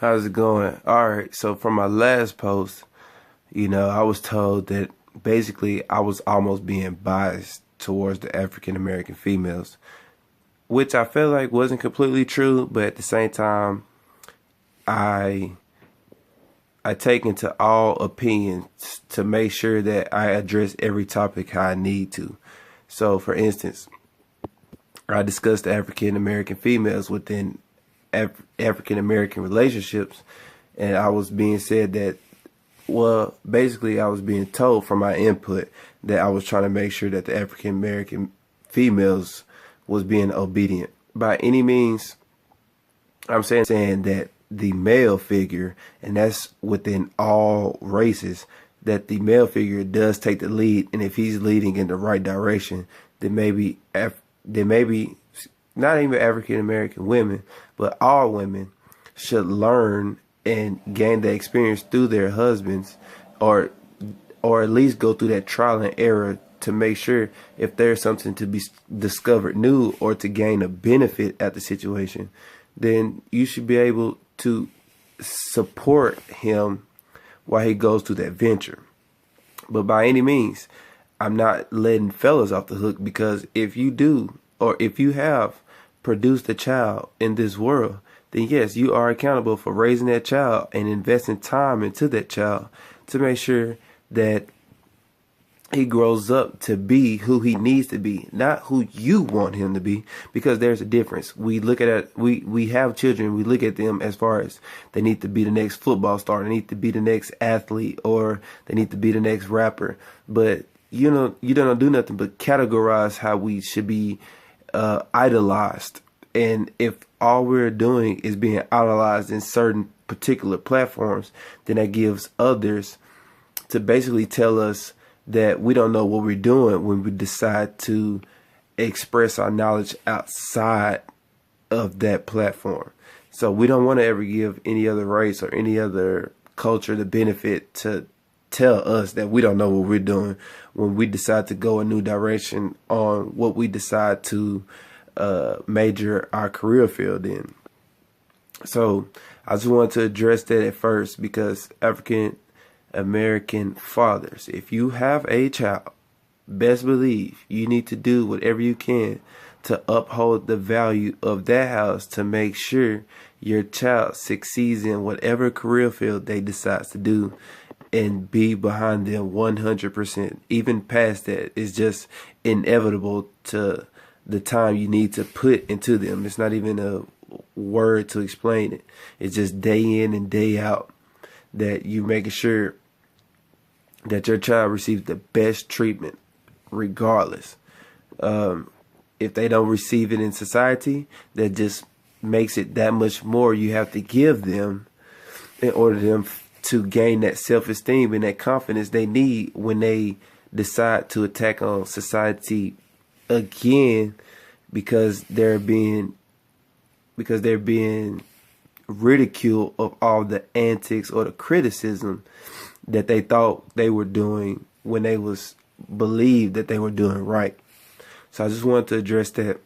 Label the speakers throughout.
Speaker 1: How's it going? All right, so from my last post, I was told that basically I was almost being biased towards the African American females, which I felt like wasn't completely true, but at the same time, I I take into all opinions to make sure that I address every topic how I need to. So, for instance, I discussed African American females within African American relationships, and I was being said that, well, basically, I was being told from my input that I was trying to make sure that the African American females was being obedient by any means. I'm saying that the male figure, and that's within all races, that the male figure does take the lead, and if he's leading in the right direction, then maybe not even African American women, but all women should learn and gain the experience through their husbands, or at least go through that trial and error to make sure if there's something to be discovered new or to gain a benefit at the situation, then you should be able to support him while he goes through that venture. But by any means, I'm not letting fellas off the hook, because if you do, or if you have produced a child in this world, then yes, you are accountable for raising that child and investing time into that child to make sure that he grows up to be who he needs to be, not who you want him to be, because there's a difference. We look at it, we have children, we look at them as far as they need to be the next football star, they need to be the next athlete, or they need to be the next rapper. But you don't do nothing but categorize how we should be idolized. And if all we're doing is being idolized in certain particular platforms, then that gives others to basically tell us that we don't know what we're doing when we decide to express our knowledge outside of that platform. So we don't want to ever give any other race or any other culture the benefit to tell us that we don't know what we're doing when we decide to go a new direction on what we decide to major our career field in. So I just wanted to address that at first, because African American fathers, if you have a child, best believe you need to do whatever you can to uphold the value of that house to make sure your child succeeds in whatever career field they decide to do, and be behind them 100%. Even past that is just inevitable to the time you need to put into them. It's not even a word to explain it. It's just day in and day out that you making sure that your child receives the best treatment regardless. If they don't receive it in society, that just makes it that much more you have to give them in order for them to gain that self-esteem and that confidence they need when they decide to attack on society again, because they're being ridiculed of all the antics or the criticism that they thought they were doing when they was believed that they were doing right. So I just wanted to address that.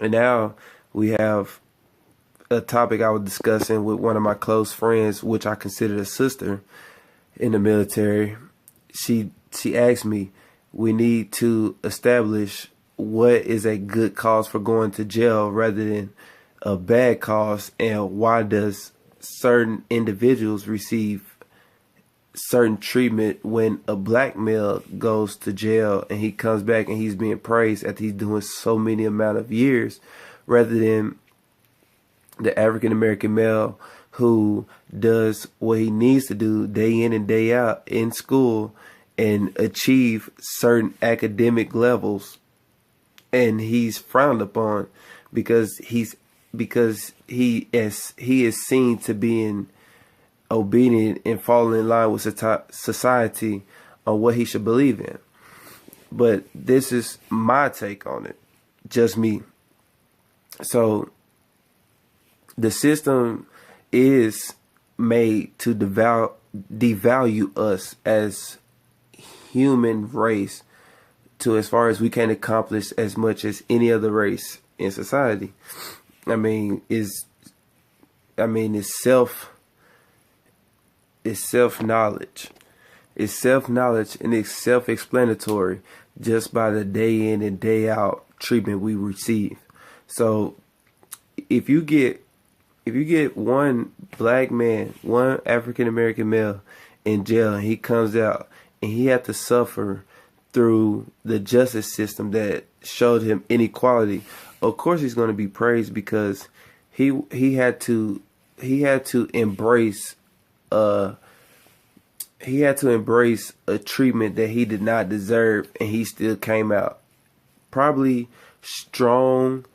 Speaker 1: And now we have a topic I was discussing with one of my close friends, which I consider a sister in the military. She asked me, we need to establish what is a good cause for going to jail rather than a bad cause, and why does certain individuals receive certain treatment when a black male goes to jail and he comes back and he's being praised after he's doing so many amount of years, rather than the African American male who does what he needs to do day in and day out in school and achieve certain academic levels, and he's frowned upon because he is seen to being obedient and falling in line with society on what he should believe in. But this is my take on it, just me. So the system is made to devalue us as human race, to as far as we can accomplish as much as any other race in society. I mean, I mean, it's self knowledge. It's self knowledge and it's self explanatory just by the day in and day out treatment we receive. So if you get one black man, one African American male in jail, and he comes out and he had to suffer through the justice system that showed him inequality, of course he's going to be praised because he had to embrace uh a treatment that he did not deserve, and he still came out probably strong,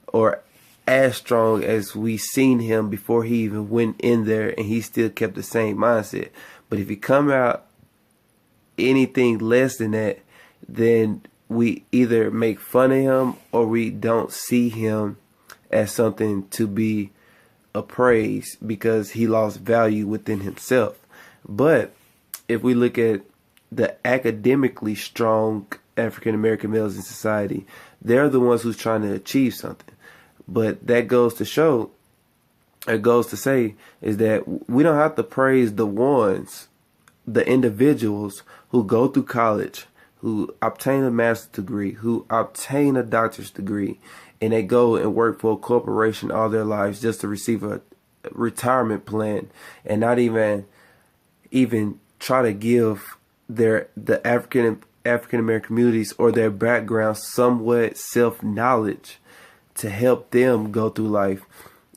Speaker 1: or as strong as we seen him before he even went in there, and he still kept the same mindset. But if he come out anything less than that, then we either make fun of him or we don't see him as something to be appraised because he lost value within himself. But if we look at the academically strong African American males in society, they're the ones who's trying to achieve something. But that goes to show, it goes to say, is that we don't have to praise the individuals who go through college, who obtain a master's degree, who obtain a doctor's degree, and they go and work for a corporation all their lives just to receive a retirement plan, and not even try to give the African American communities or their background somewhat self knowledge to help them go through life.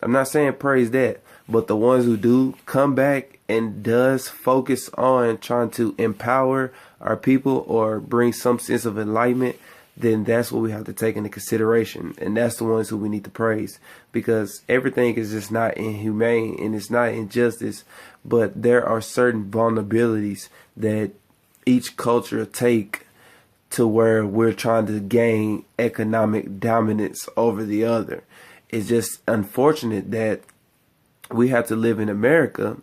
Speaker 1: I'm not saying praise that, but the ones who do come back and does focus on trying to empower our people or bring some sense of enlightenment, then that's what we have to take into consideration. And that's the ones who we need to praise, because everything is just not inhumane and it's not injustice, but there are certain vulnerabilities that each culture take to where we're trying to gain economic dominance over the other. It's just unfortunate that we have to live in America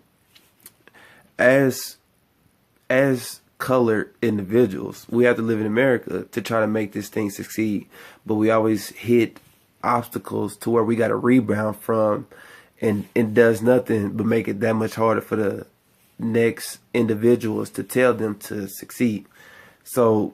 Speaker 1: as colored individuals. We have to live in America to try to make this thing succeed, but we always hit obstacles to where we got to rebound from, and it does nothing but make it that much harder for the next individuals to tell them to succeed. So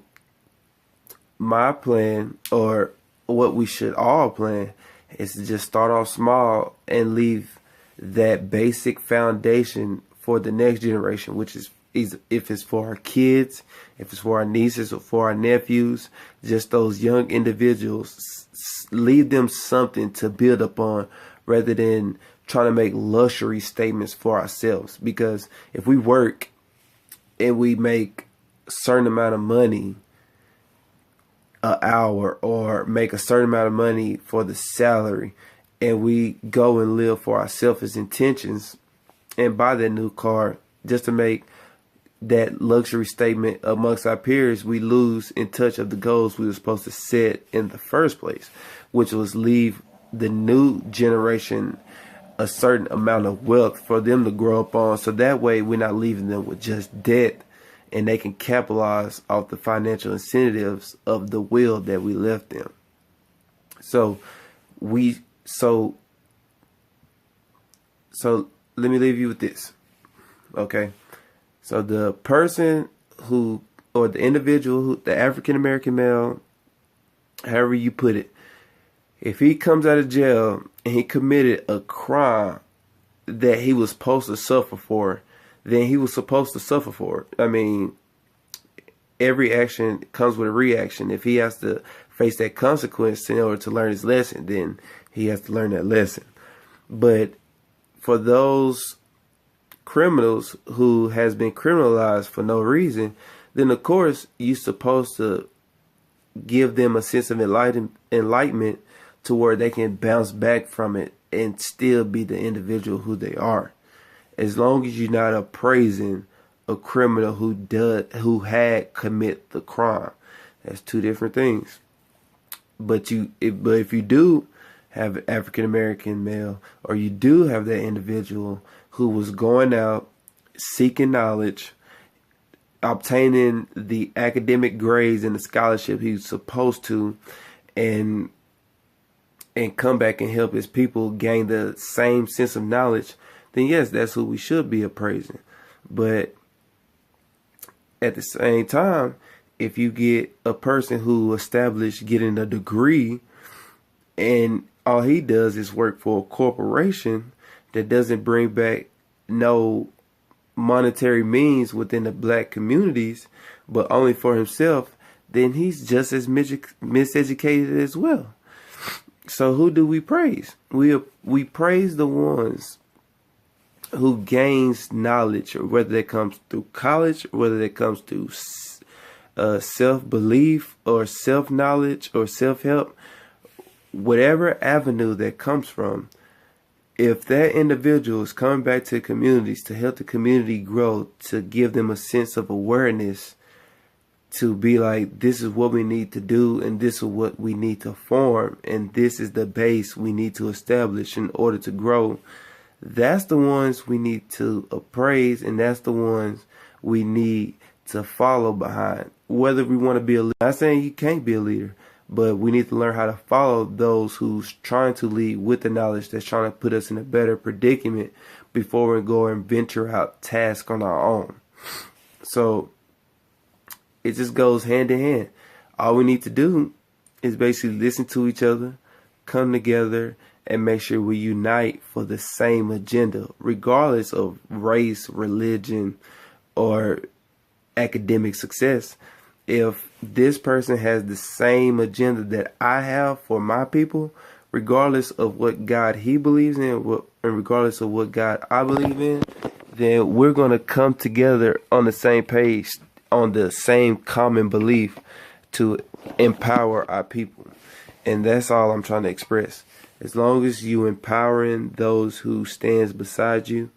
Speaker 1: my plan, or what we should all plan, is to just start off small and leave that basic foundation for the next generation, which is, if it's for our kids, if it's for our nieces or for our nephews, just those young individuals, leave them something to build upon rather than trying to make luxury statements for ourselves. Because if we work and we make a certain amount of money an hour, or make a certain amount of money for the salary, and we go and live for our selfish intentions and buy that new car just to make that luxury statement amongst our peers, we lose in touch of the goals we were supposed to set in the first place, which was leave the new generation a certain amount of wealth for them to grow up on. So that way we're not leaving them with just debt, and they can capitalize off the financial incentives of the will that we left them. So let me leave you with this. Okay. So the person who, or the individual who, the African American male, however you put it, if he comes out of jail and he committed a crime that he was supposed to suffer for, then he was supposed to suffer for it. I mean, every action comes with a reaction. If he has to face that consequence in order to learn his lesson, then he has to learn that lesson. But for those criminals who has been criminalized for no reason, then of course you're supposed to give them a sense of enlightenment to where they can bounce back from it and still be the individual who they are. As long as you're not appraising a criminal who had commit the crime. That's two different things. But if you do have an African American male, or you do have that individual who was going out seeking knowledge, obtaining the academic grades and the scholarship he was supposed to, and and come back and help his people gain the same sense of knowledge, then yes, that's who we should be appraising. But at the same time, if you get a person who established getting a degree and all he does is work for a corporation that doesn't bring back no monetary means within the black communities, but only for himself, then he's just as miseducated as well. So who do we praise? We praise the ones who gains knowledge, or whether that comes through college, or whether that comes through self-belief or self-knowledge or self-help, whatever avenue that comes from. If that individual is coming back to communities to help the community grow, to give them a sense of awareness, to be like, this is what we need to do, and this is what we need to form, and this is the base we need to establish in order to grow, that's the ones we need to appraise, and that's the ones we need to follow behind. Whether we want to be a leader, I'm not saying you can't be a leader, but we need to learn how to follow those who's trying to lead with the knowledge that's trying to put us in a better predicament before we go and venture out task on our own. So it just goes hand in hand. All we need to do is basically listen to each other, come together, and make sure we unite for the same agenda, regardless of race, religion, or academic success. If this person has the same agenda that I have for my people, regardless of what God he believes in, and regardless of what God I believe in, then we're going to come together on the same page, on the same common belief to empower our people. And that's all I'm trying to express. As long as you empowering those who stands beside you,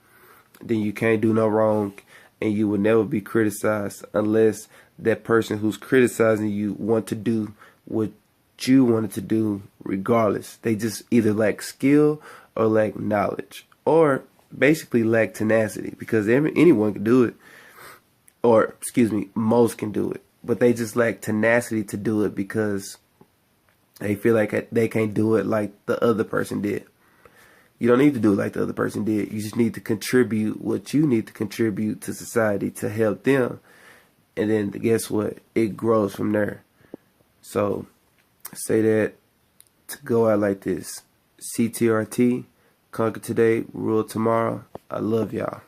Speaker 1: then you can't do no wrong, and you will never be criticized unless that person who's criticizing you want to do what you wanted to do regardless. They just either lack skill or lack knowledge, or basically lack tenacity, because anyone can do it, or excuse me, most can do it, but they just lack tenacity to do it because they feel like they can't do it like the other person did. You don't need to do it like the other person did. You just need to contribute what you need to contribute to society to help them. And then guess what? It grows from there. So say that to go out like this. CTRT, conquer today, rule tomorrow. I love y'all.